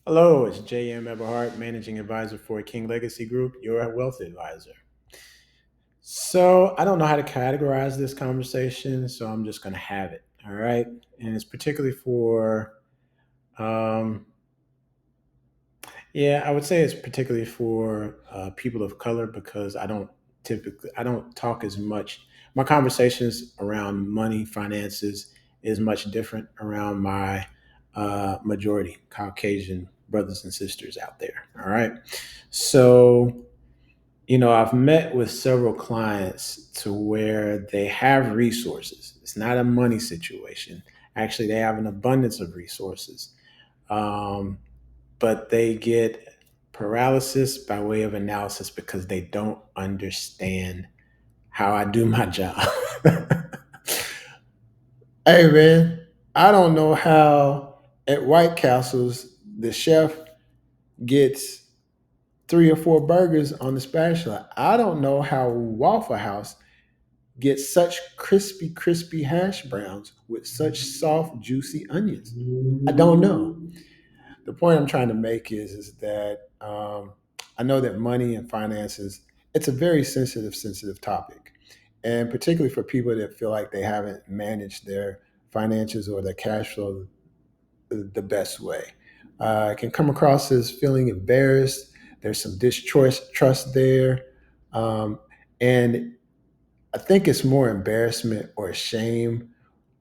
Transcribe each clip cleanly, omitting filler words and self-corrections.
Hello, it's JM Everhart, Managing Advisor for King Legacy Group, your wealth advisor. So, I don't know how to categorize this conversation, so I'm just going to have it. All right. And it's particularly for, um, yeah, I would say it's particularly for people of color because I don't talk as much. My conversations around money, finances is much different around my majority Caucasian brothers and sisters out there. All right. So, I've met with several clients to where they have resources. It's not a money situation. Actually, they have an abundance of resources. Um, but they get paralysis by way of analysis because they don't understand how I do my job. Hey man, I don't know how at White Castles the chef gets three or four burgers on the spatula. I don't know how Waffle House gets such crispy, crispy hash browns with such soft, juicy onions. I don't know. The point I'm trying to make is that I know that money and finances, it's a very sensitive topic, and particularly for people that feel like they haven't managed their finances or their cash flow the best way. It can come across as feeling embarrassed. There's some distrust there, um, and I think it's more embarrassment or shame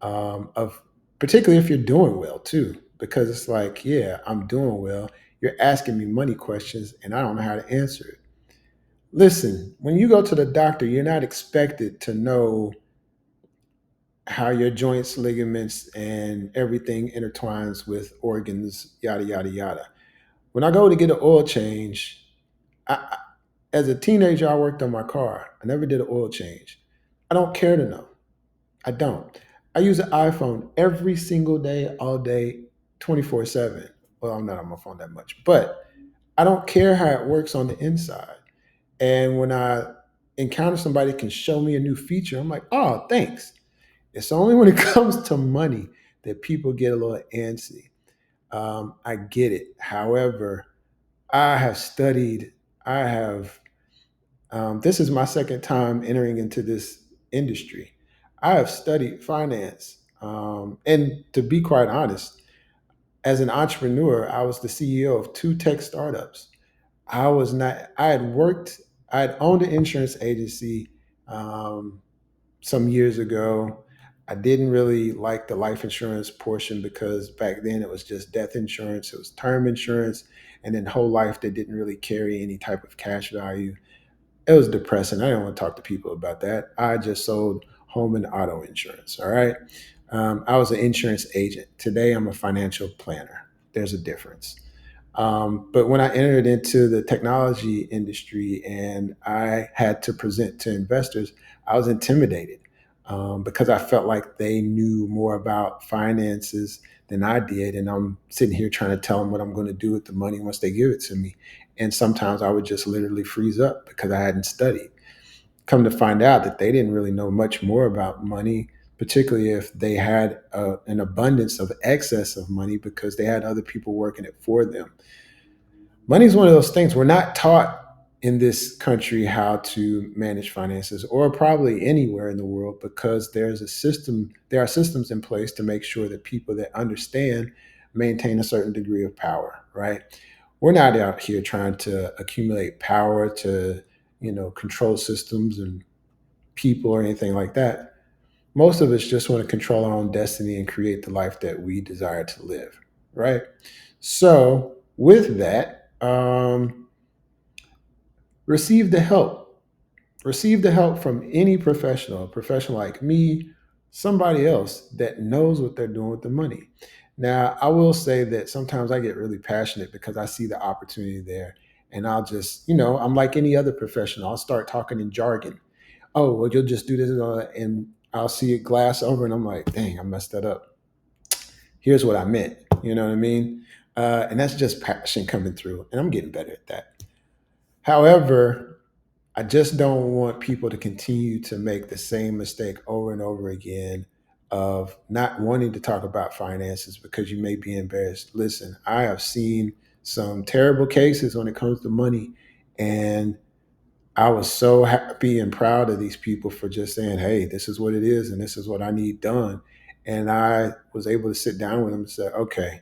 of particularly if you're doing well too, because it's like, yeah, I'm doing well. You're asking me money questions, and I don't know how to answer it. Listen, when you go to the doctor, you're not expected to know how your joints, ligaments, and everything intertwines with organs, yada yada yada. When I go to get an oil change, I, as a teenager, I worked on my car. I never did an oil change. I don't care to know. I don't. I use an iPhone every single day, all day, 24/7. Well, I'm not on my phone that much, but I don't care how it works on the inside. And when I encounter somebody that can show me a new feature, I'm like, oh, thanks. It's only when it comes to money that people get a little antsy. I get it. However, I have studied, I have this is my second time entering into this industry. I have studied finance. And to be quite honest, as an entrepreneur, I was the CEO of two tech startups. I had worked, I had owned an insurance agency um, some years ago. I didn't really like the life insurance portion because back then it was just death insurance, it was term insurance, and then whole life that didn't really carry any type of cash value. It was depressing. I didn't want to talk to people about that. I just sold home and auto insurance. All right. I was an insurance agent. Today, I'm a financial planner. There's a difference. But when I entered into the technology industry and I had to present to investors, I was intimidated because I felt like they knew more about finances than I did. And I'm sitting here trying to tell them what I'm going to do with the money once they give it to me. And sometimes I would just literally freeze up because I hadn't studied. Come to find out that they didn't really know much more about money, particularly if they had an abundance of excess of money because they had other people working it for them. Money is one of those things we're not taught in this country how to manage finances or probably anywhere in the world because there are systems in place to make sure that people that understand maintain a certain degree of power, right? We're not out here trying to accumulate power to, control systems and people or anything like that. Most of us just want to control our own destiny and create the life that we desire to live, right? So, with that, receive the help. Receive the help from any professional, a professional like me, somebody else that knows what they're doing with the money. Now, I will say that sometimes I get really passionate because I see the opportunity there. And I'll just, I'm like any other professional. I'll start talking in jargon. Oh, well, you'll just do this and I'll see it glass over and I'm like, dang, I messed that up. Here's what I meant. You know what I mean? And that's just passion coming through. And I'm getting better at that. However, I just don't want people to continue to make the same mistake over and over again of not wanting to talk about finances because you may be embarrassed. Listen, I have seen some terrible cases when it comes to money. And I was so happy and proud of these people for just saying, hey, this is what it is and this is what I need done. And I was able to sit down with them and say, okay,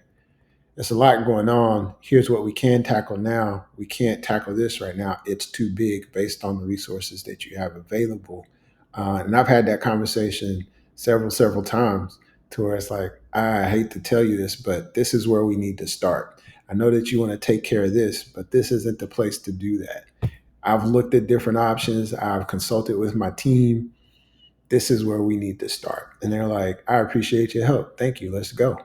there's a lot going on. Here's what we can tackle now. We can't tackle this right now. It's too big based on the resources that you have available. And I've had that conversation several times to where it's like, I hate to tell you this, but this is where we need to start. I know that you want to take care of this, but this isn't the place to do that. I've looked at different options. I've consulted with my team. This is where we need to start. And they're like, I appreciate your help. Thank you. Let's go.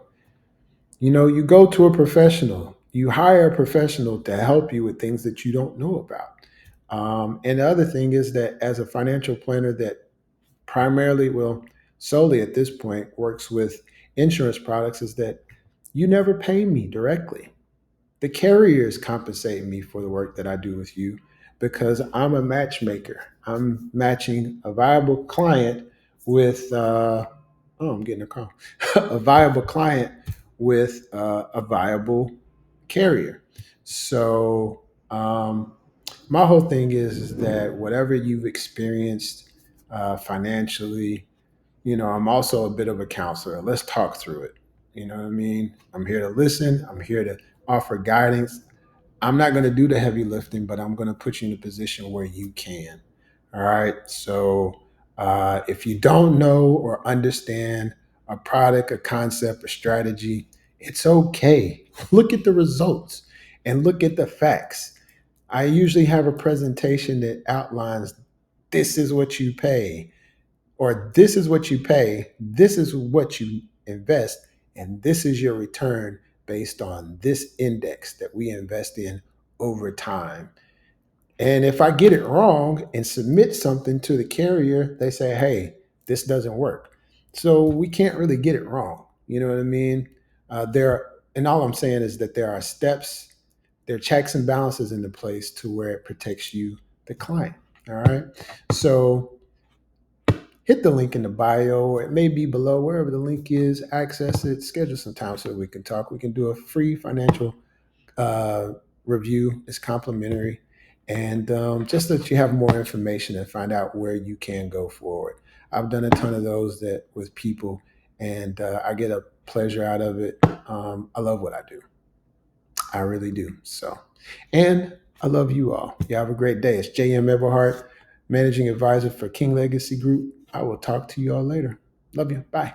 You go to a professional, you hire a professional to help you with things that you don't know about. And the other thing is that as a financial planner that primarily, well, solely at this point works with insurance products, is that you never pay me directly. The carriers compensate me for the work that I do with you because I'm a matchmaker. I'm matching a viable client with, oh, I'm getting a call, a viable client with a viable carrier. So, my whole thing is that whatever you've experienced financially, I'm also a bit of a counselor. Let's talk through it. You know what I mean? I'm here to listen. I'm here to offer guidance. I'm not going to do the heavy lifting, but I'm going to put you in a position where you can. All right. So if you don't know or understand a product, a concept, a strategy, it's okay. Look at the results and look at the facts. I usually have a presentation that outlines this is what you pay, or this is what you pay, this is what you invest, and this is your return based on this index that we invest in over time. And if I get it wrong and submit something to the carrier, they say, hey, this doesn't work. So we can't really get it wrong. You know what I mean? And all I'm saying is that there are steps, there are checks and balances into place to where it protects you, the client. All right. So hit the link in the bio, or it may be below, wherever the link is. Access it, schedule some time so that we can talk. We can do a free financial uh, review. It's complimentary. And just so that you have more information and find out where you can go forward. I've done a ton of those that with people, and I get a pleasure out of it. I love what I do. I really do. So, and I love you all. You have a great day. It's J.M. Everhart, Managing Advisor for King Legacy Group. I will talk to you all later. Love you. Bye.